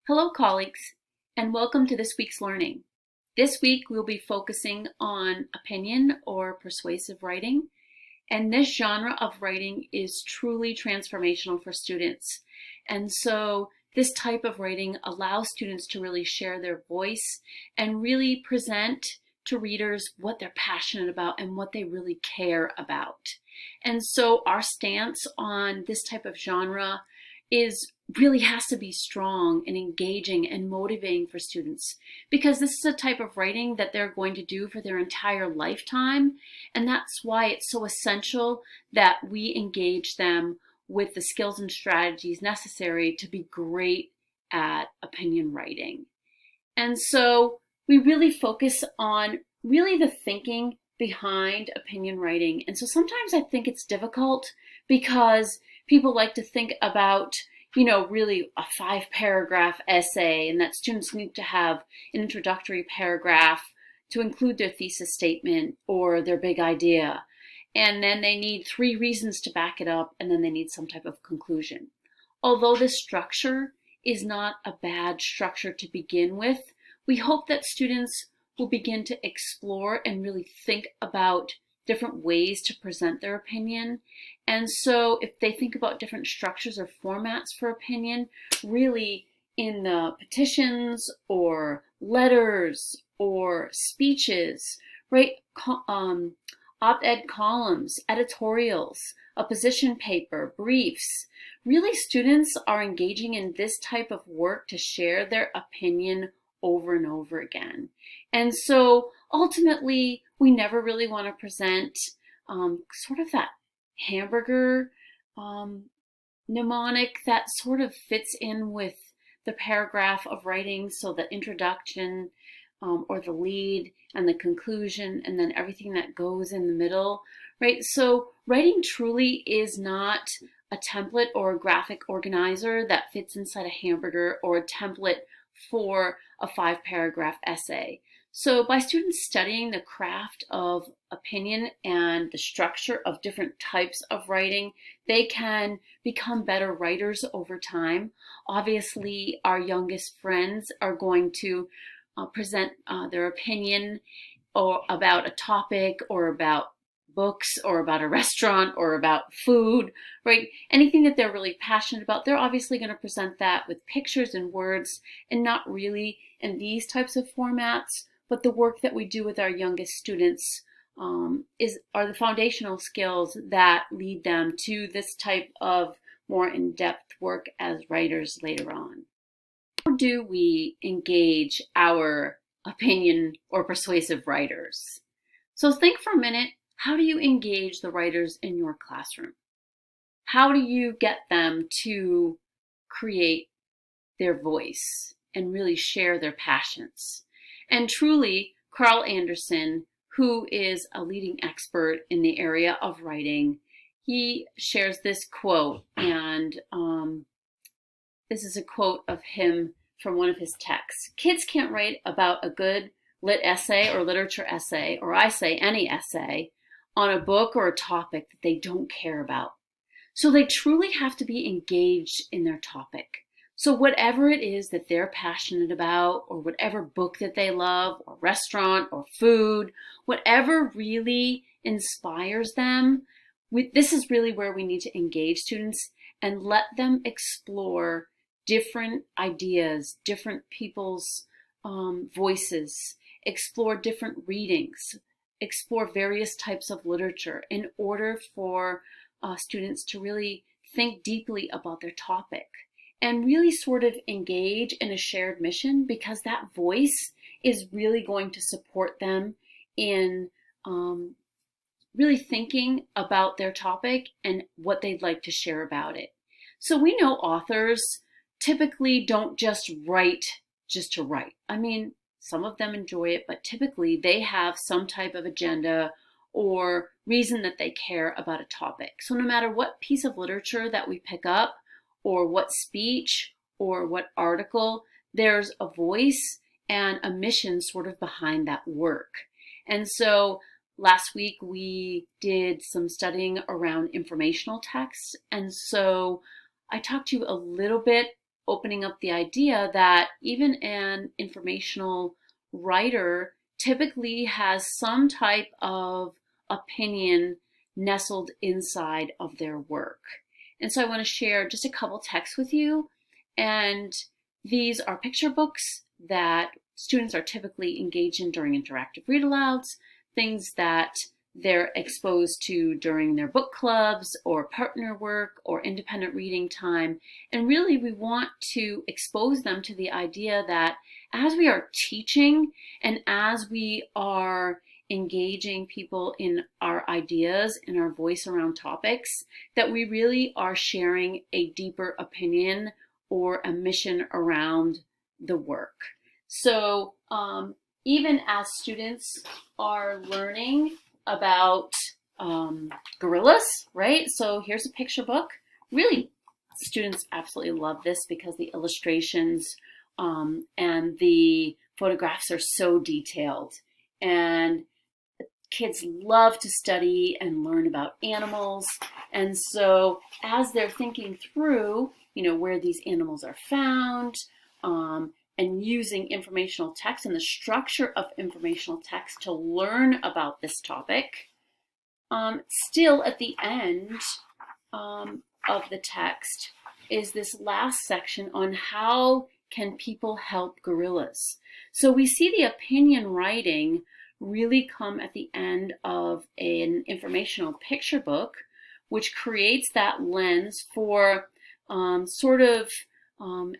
Hello, colleagues, and welcome to this week's learning. This week, we'll be focusing on opinion or persuasive writing, and this genre of writing is truly transformational for students. And so this type of writing allows students to really share their voice and really present to readers what they're passionate about and what they really care about. And so our stance on this type of genre is really has to be strong and engaging and motivating for students, because this is a type of writing that they're going to do for their entire lifetime, and that's why it's so essential that we engage them with the skills and strategies necessary to be great at opinion writing. And so we really focus on really the thinking behind opinion writing. And so sometimes I think it's difficult because people like to think about, really a 5-paragraph essay, and that students need to have an introductory paragraph to include their thesis statement or their big idea. And then they need 3 reasons to back it up, and then they need some type of conclusion. Although this structure is not a bad structure to begin with, we hope that students will begin to explore and really think about different ways to present their opinion. And so if they think about different structures or formats for opinion, really in the petitions or letters or speeches, right? Op-ed columns, editorials, a position paper, briefs. Really, students are engaging in this type of work to share their opinion over and over again. And so ultimately, we never really want to present sort of that hamburger mnemonic that sort of fits in with the paragraph of writing. So the introduction or the lead and the conclusion, and then everything that goes in the middle, right? So writing truly is not a template or a graphic organizer that fits inside a hamburger or a template for a 5-paragraph essay. So by students studying the craft of opinion and the structure of different types of writing, they can become better writers over time. Obviously, our youngest friends are going to present their opinion or about a topic or about books or about a restaurant or about food, right? Anything that they're really passionate about, they're obviously going to present that with pictures and words, and not really in these types of formats. But the work that we do with our youngest students are the foundational skills that lead them to this type of more in-depth work as writers later on. How do we engage our opinion or persuasive writers? So think for a minute, how do you engage the writers in your classroom? How do you get them to create their voice and really share their passions? And truly, Carl Anderson, who is a leading expert in the area of writing, he shares this quote, and this is a quote of him from one of his texts. Kids can't write about a good lit essay or literature essay, or I say any essay, on a book or a topic that they don't care about. So they truly have to be engaged in their topic. So whatever it is that they're passionate about, or whatever book that they love, or restaurant, or food, whatever really inspires them, this is really where we need to engage students and let them explore different ideas, different people's voices, explore different readings, explore various types of literature in order for students to really think deeply about their topic and really sort of engage in a shared mission, because that voice is really going to support them in really thinking about their topic and what they'd like to share about it. So we know authors typically don't just write just to write. I mean, some of them enjoy it, but typically they have some type of agenda or reason that they care about a topic. So no matter what piece of literature that we pick up, or what speech or what article, there's a voice and a mission sort of behind that work. And so last week we did some studying around informational texts. And so I talked to you a little bit opening up the idea that even an informational writer typically has some type of opinion nestled inside of their work. And so I want to share just a couple texts with you. And these are picture books that students are typically engaged in during interactive read-alouds, things that they're exposed to during their book clubs or partner work or independent reading time. And really, we want to expose them to the idea that as we are teaching and as we are engaging people in our ideas and our voice around topics, that we really are sharing a deeper opinion or a mission around the work. So even as students are learning about gorillas, right? So here's a picture book. Really, students absolutely love this because the illustrations and the photographs are so detailed. And kids love to study and learn about animals. And so as they're thinking through, where these animals are found, and using informational text and the structure of informational text to learn about this topic, still at the end of the text is this last section on how can people help gorillas. So we see the opinion writing really come at the end of an informational picture book, which creates that lens for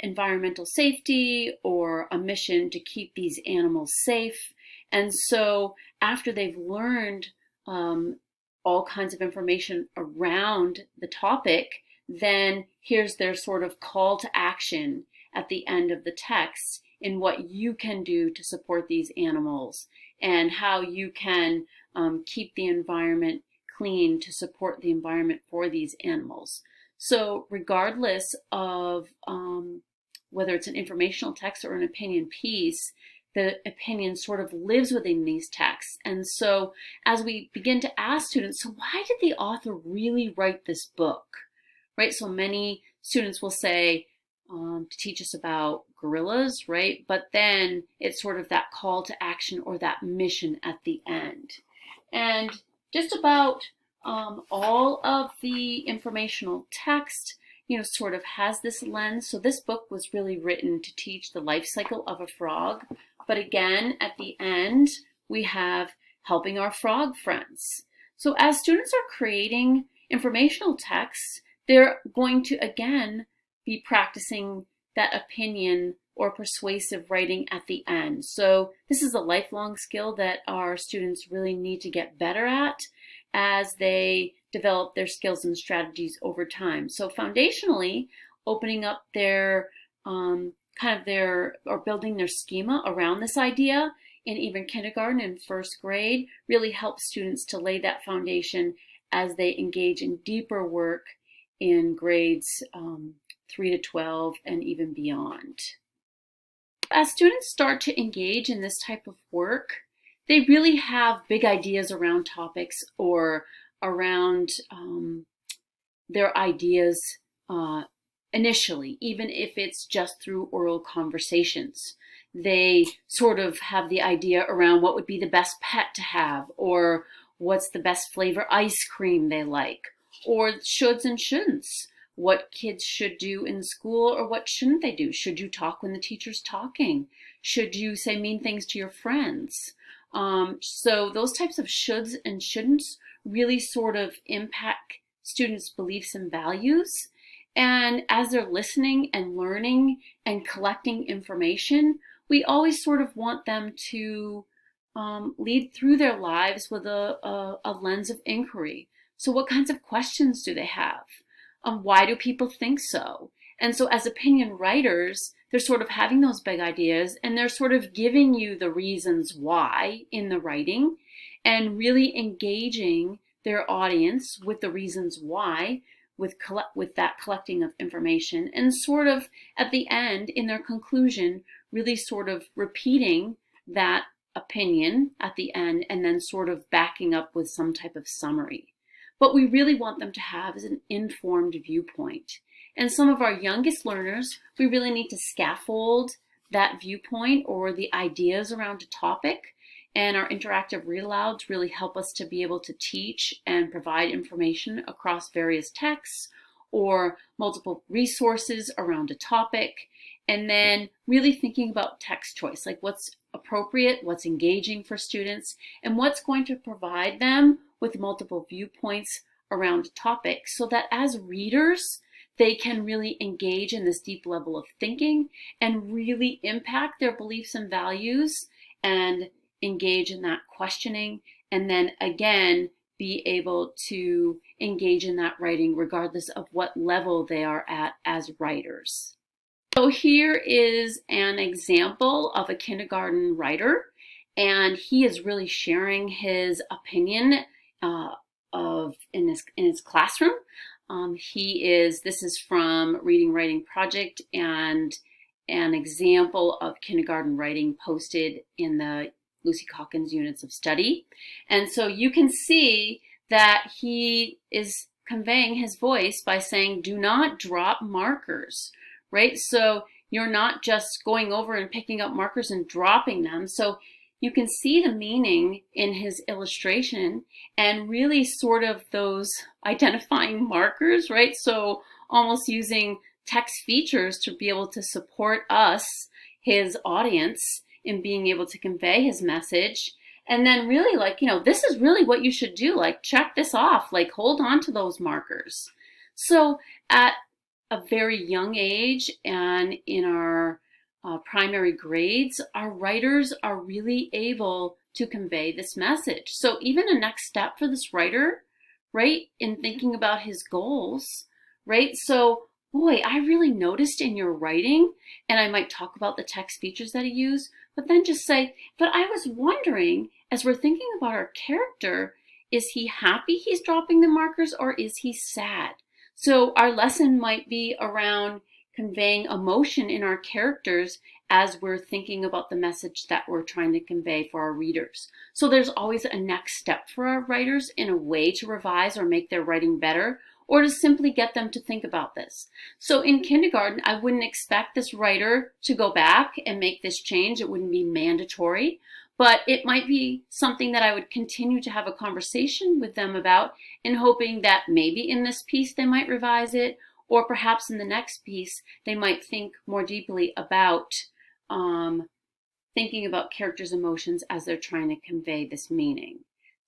environmental safety or a mission to keep these animals safe. And so after they've learned all kinds of information around the topic, then here's their sort of call to action at the end of the text in what you can do to support these animals and how you can keep the environment clean to support the environment for these animals. So regardless of whether it's an informational text or an opinion piece, the opinion sort of lives within these texts. And so as we begin to ask students, so why did the author really write this book, right? So many students will say, to teach us about gorillas, right? But then it's sort of that call to action or that mission at the end. And just about all of the informational text, sort of has this lens. So this book was really written to teach the life cycle of a frog. But again, at the end, we have helping our frog friends. So as students are creating informational texts, they're going to, again, be practicing that opinion or persuasive writing at the end. So this is a lifelong skill that our students really need to get better at as they develop their skills and strategies over time. So foundationally, opening up their or building their schema around this idea in even kindergarten and first grade really helps students to lay that foundation as they engage in deeper work in grades 3 to 12 and even beyond. As students start to engage in this type of work, they really have big ideas around topics or around their ideas initially, even if it's just through oral conversations. They sort of have the idea around what would be the best pet to have, or what's the best flavor ice cream they like, or shoulds and shouldn'ts. What kids should do in school or what shouldn't they do? Should you talk when the teacher's talking? Should you say mean things to your friends? So those types of shoulds and shouldn'ts really sort of impact students' beliefs and values. And as they're listening and learning and collecting information, we always sort of want them to lead through their lives with a lens of inquiry. So what kinds of questions do they have? Why do people think so? And so as opinion writers, they're sort of having those big ideas and they're sort of giving you the reasons why in the writing and really engaging their audience with the reasons why with that collecting of information, and sort of at the end in their conclusion really sort of repeating that opinion at the end and then sort of backing up with some type of summary. What we really want them to have is an informed viewpoint. And some of our youngest learners, we really need to scaffold that viewpoint or the ideas around a topic. And our interactive read alouds really help us to be able to teach and provide information across various texts or multiple resources around a topic. And then really thinking about text choice, like what's appropriate, what's engaging for students, and what's going to provide them with multiple viewpoints around a topic so that as readers, they can really engage in this deep level of thinking and really impact their beliefs and values and engage in that questioning, and then again be able to engage in that writing regardless of what level they are at as writers. So here is an example of a kindergarten writer, and he is really sharing his opinion in his classroom. This is from Reading Writing Project and an example of kindergarten writing posted in the Lucy Calkins Units of Study. And so you can see that he is conveying his voice by saying, do not drop markers, right? So you're not just going over and picking up markers and dropping them. So you can see the meaning in his illustration and really sort of those identifying markers, right? So almost using text features to be able to support us, his audience, in being able to convey his message. And then really this is really what you should do. Like, check this off, like hold on to those markers. So at a very young age and in our primary grades, our writers are really able to convey this message. So even a next step for this writer, right, in thinking about his goals, right? So, boy, I really noticed in your writing, and I might talk about the text features that he used, but then just say, but I was wondering, as we're thinking about our character, is he happy he's dropping the markers or is he sad? So our lesson might be around conveying emotion in our characters as we're thinking about the message that we're trying to convey for our readers. So there's always a next step for our writers in a way to revise or make their writing better, or to simply get them to think about this. So in kindergarten, I wouldn't expect this writer to go back and make this change. It wouldn't be mandatory, but it might be something that I would continue to have a conversation with them about, and hoping that maybe in this piece they might revise it, or perhaps in the next piece they might think more deeply about thinking about characters' emotions as they're trying to convey this meaning.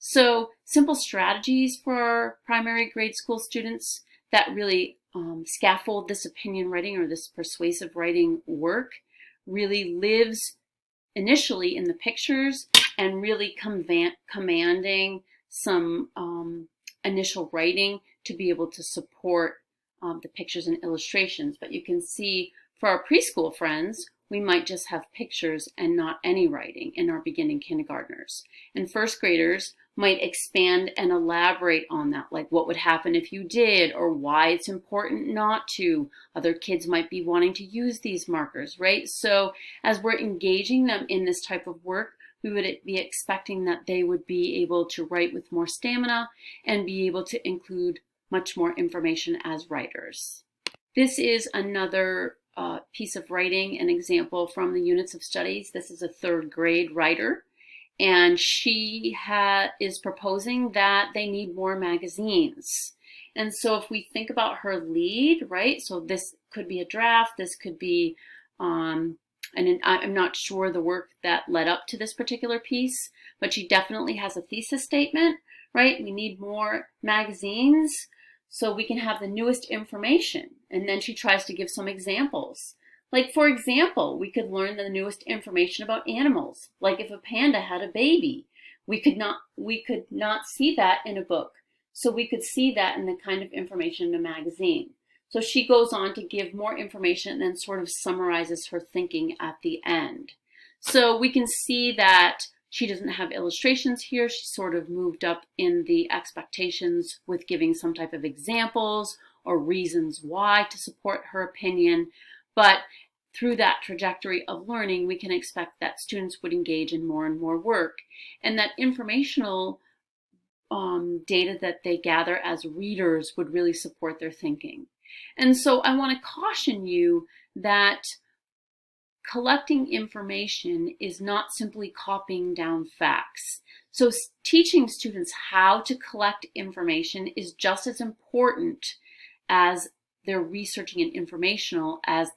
So simple strategies for our primary grade school students that really scaffold this opinion writing or this persuasive writing work really lives initially in the pictures and really commanding some initial writing to be able to support the pictures and illustrations. But you can see for our preschool friends, we might just have pictures and not any writing in our beginning kindergartners. And first graders might expand and elaborate on that, like what would happen if you did, or why it's important not to. Other kids might be wanting to use these markers, right? So as we're engaging them in this type of work, we would be expecting that they would be able to write with more stamina and be able to include much more information as writers. This is another piece of writing, an example from the Units of Studies. This is a third grade writer, and she is proposing that they need more magazines. And so if we think about her lead, right, so this could be a draft, this could be, and I'm not sure the work that led up to this particular piece, but she definitely has a thesis statement, right? We need more magazines so we can have the newest information. And then she tries to give some examples. Like, for example, we could learn the newest information about animals. Like if a panda had a baby, we could not see that in a book. So we could see that in the kind of information in a magazine. So she goes on to give more information and then sort of summarizes her thinking at the end. So we can see that she doesn't have illustrations here. She sort of moved up in the expectations with giving some type of examples or reasons why to support her opinion. But through that trajectory of learning, we can expect that students would engage in more and more work, and that informational data that they gather as readers would really support their thinking. And so I want to caution you that collecting information is not simply copying down facts. So teaching students how to collect information is just as important as they're researching and informational as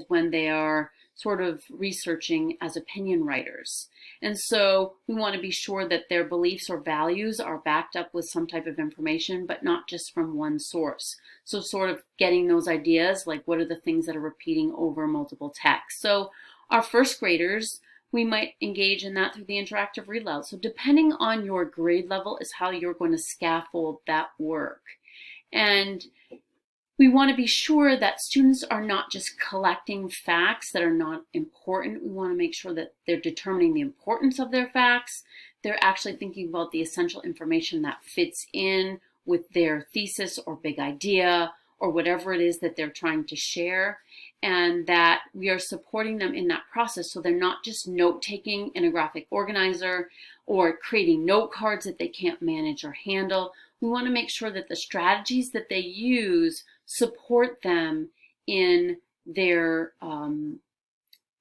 when they are sort of researching as opinion writers. And so we want to be sure that their beliefs or values are backed up with some type of information, but not just from one source. So sort of getting those ideas, like what are the things that are repeating over multiple texts. So our first graders, we might engage in that through the interactive read aloud. So depending on your grade level is how you're going to scaffold that work. And we want to be sure that students are not just collecting facts that are not important. We want to make sure that they're determining the importance of their facts. They're actually thinking about the essential information that fits in with their thesis or big idea or whatever it is that they're trying to share, and that we are supporting them in that process so they're not just note-taking in a graphic organizer or creating note cards that they can't manage or handle. We want to make sure that the strategies that they use support them in their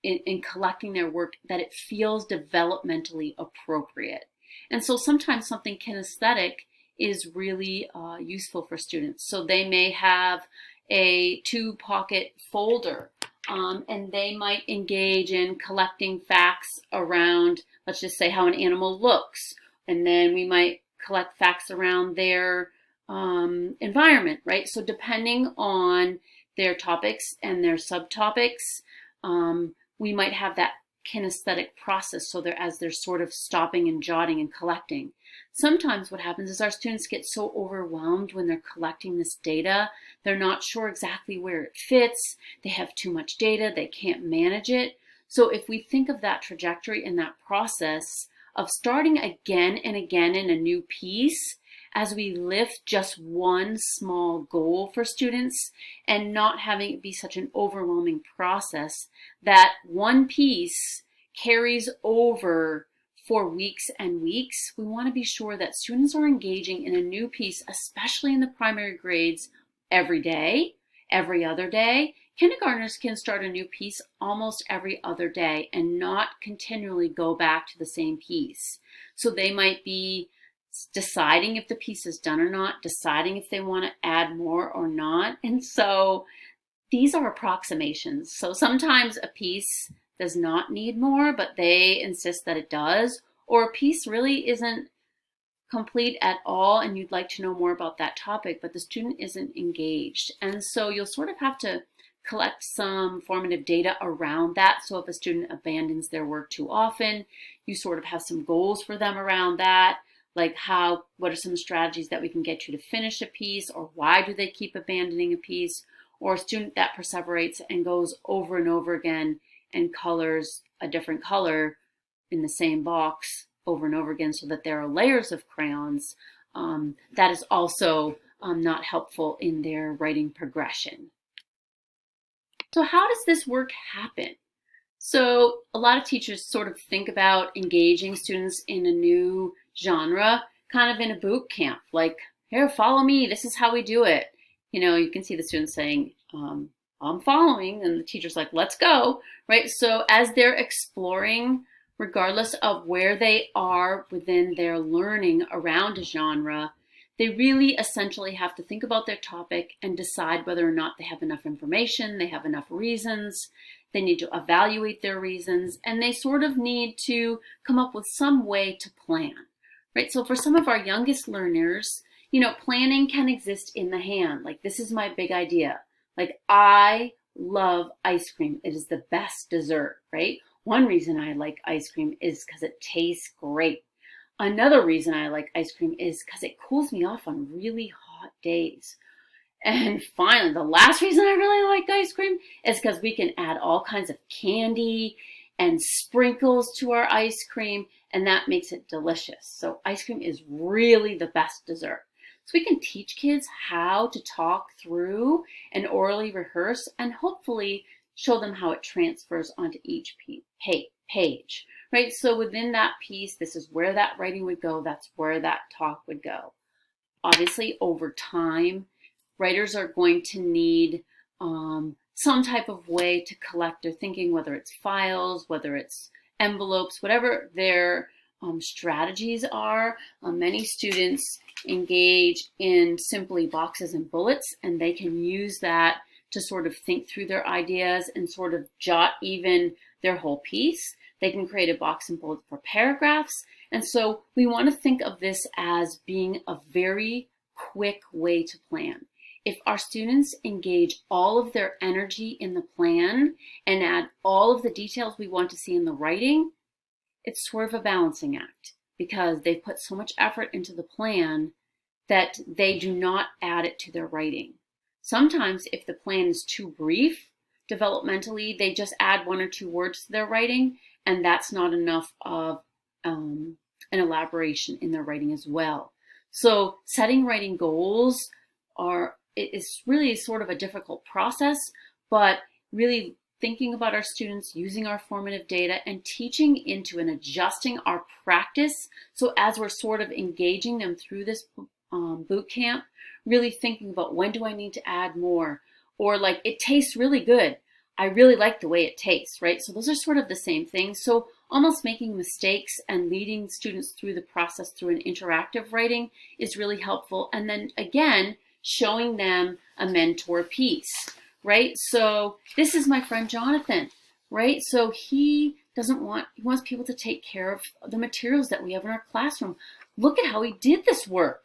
in collecting their work, that it feels developmentally appropriate. And so sometimes something kinesthetic is really useful for students. So they may have a 2-pocket folder, and they might engage in collecting facts around, let's just say, how an animal looks. And then we might collect facts around their environment, right? So depending on their topics and their subtopics, we might have that kinesthetic process so as they're sort of stopping and jotting and collecting. Sometimes what happens is our students get so overwhelmed when they're collecting this data, they're not sure exactly where it fits, they have too much data, they can't manage it. So if we think of that trajectory and that process of starting again and again in a new piece, as we lift just one small goal for students and not having it be such an overwhelming process, that one piece carries over for weeks and weeks, we want to be sure that students are engaging in a new piece, especially in the primary grades, every day, every other day. Kindergartners can start a new piece almost every other day and not continually go back to the same piece. So they might be deciding if the piece is done or not, deciding if they want to add more or not. And so these are approximations. So sometimes a piece does not need more, but they insist that it does, or a piece really isn't complete at all and you'd like to know more about that topic, but the student isn't engaged. And so you'll sort of have to collect some formative data around that. So if a student abandons their work too often, you sort of have some goals for them around that, like what are some strategies that we can get you to finish a piece, or why do they keep abandoning a piece, or a student that perseverates and goes over and over again and colors a different color in the same box over and over again so that there are layers of crayons. That is also not helpful in their writing progression. So how does this work happen? So a lot of teachers sort of think about engaging students in a new genre kind of in a boot camp, like, here, follow me, this is how we do it. You know, you can see the students saying, I'm following, and the teacher's like, let's go, right? So as they're exploring, regardless of where they are within their learning around a genre, they really essentially have to think about their topic and decide whether or not they have enough information, they have enough reasons, they need to evaluate their reasons, and they sort of need to come up with some way to plan, right? So for some of our youngest learners, you know, planning can exist in the hand. Like, this is my big idea. Like, I love ice cream. It is the best dessert, right? One reason I like ice cream is because it tastes great. Another reason I like ice cream is because it cools me off on really hot days. And finally, the last reason I really like ice cream is because we can add all kinds of candy and sprinkles to our ice cream, and that makes it delicious. So ice cream is really the best dessert. So we can teach kids how to talk through and orally rehearse, and hopefully show them how it transfers onto each page, right? So within that piece, this is where that writing would go, that's where that talk would go. Obviously, over time, writers are going to need some type of way to collect their thinking, whether it's files, whether it's envelopes, whatever their strategies are. Many students engage in simply boxes and bullets, and they can use that to sort of think through their ideas and sort of jot even their whole piece. They can create a box and bullet for paragraphs. And so we want to think of this as being a very quick way to plan. If our students engage all of their energy in the plan and add all of the details we want to see in the writing, it's sort of a balancing act because they've put so much effort into the plan that they do not add it to their writing. Sometimes if the plan is too brief developmentally, they just add 1 or 2 words to their writing, and that's not enough of an elaboration in their writing as well. So setting writing goals is really sort of a difficult process, but really thinking about our students, using our formative data and teaching into and adjusting our practice. So as we're sort of engaging them through this boot camp, really thinking about when do I need to add more, or like it tastes really good. I really like the way it tastes, right? So those are sort of the same thing. So almost making mistakes and leading students through the process through an interactive writing is really helpful. And then again, showing them a mentor piece, right? So this is my friend Jonathan, right? So he wants people to take care of the materials that we have in our classroom. Look at how he did this work,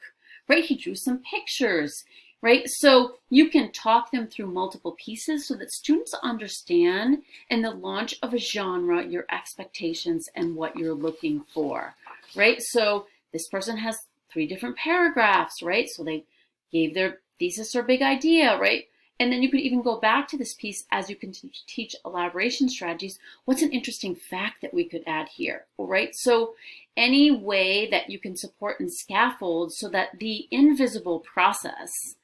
right? He drew some pictures, right? So you can talk them through multiple pieces so that students understand in the launch of a genre, your expectations and what you're looking for, right? So this person has 3 different paragraphs, right? So they gave their thesis or big idea, right? And then you could even go back to this piece as you continue to teach elaboration strategies. What's an interesting fact that we could add here, right? So any way that you can support and scaffold so that the invisible process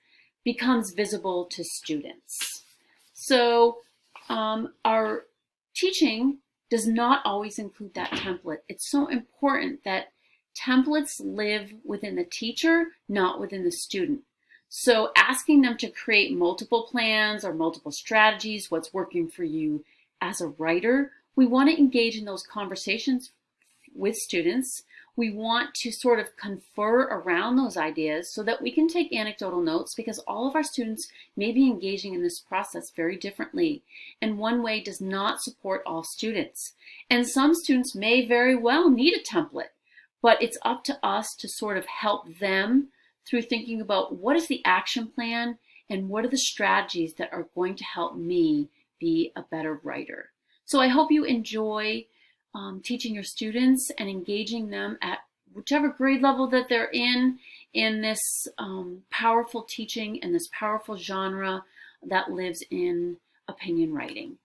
becomes visible to students. So our teaching does not always include that template. It's so important that templates live within the teacher, not within the student. So asking them to create multiple plans or multiple strategies, what's working for you as a writer, we want to engage in those conversations with students. We want to sort of confer around those ideas so that we can take anecdotal notes, because all of our students may be engaging in this process very differently. And one way does not support all students. And some students may very well need a template, but it's up to us to sort of help them through thinking about what is the action plan and what are the strategies that are going to help me be a better writer. So I hope you enjoy teaching your students and engaging them at whichever grade level that they're in this powerful teaching and this powerful genre that lives in opinion writing.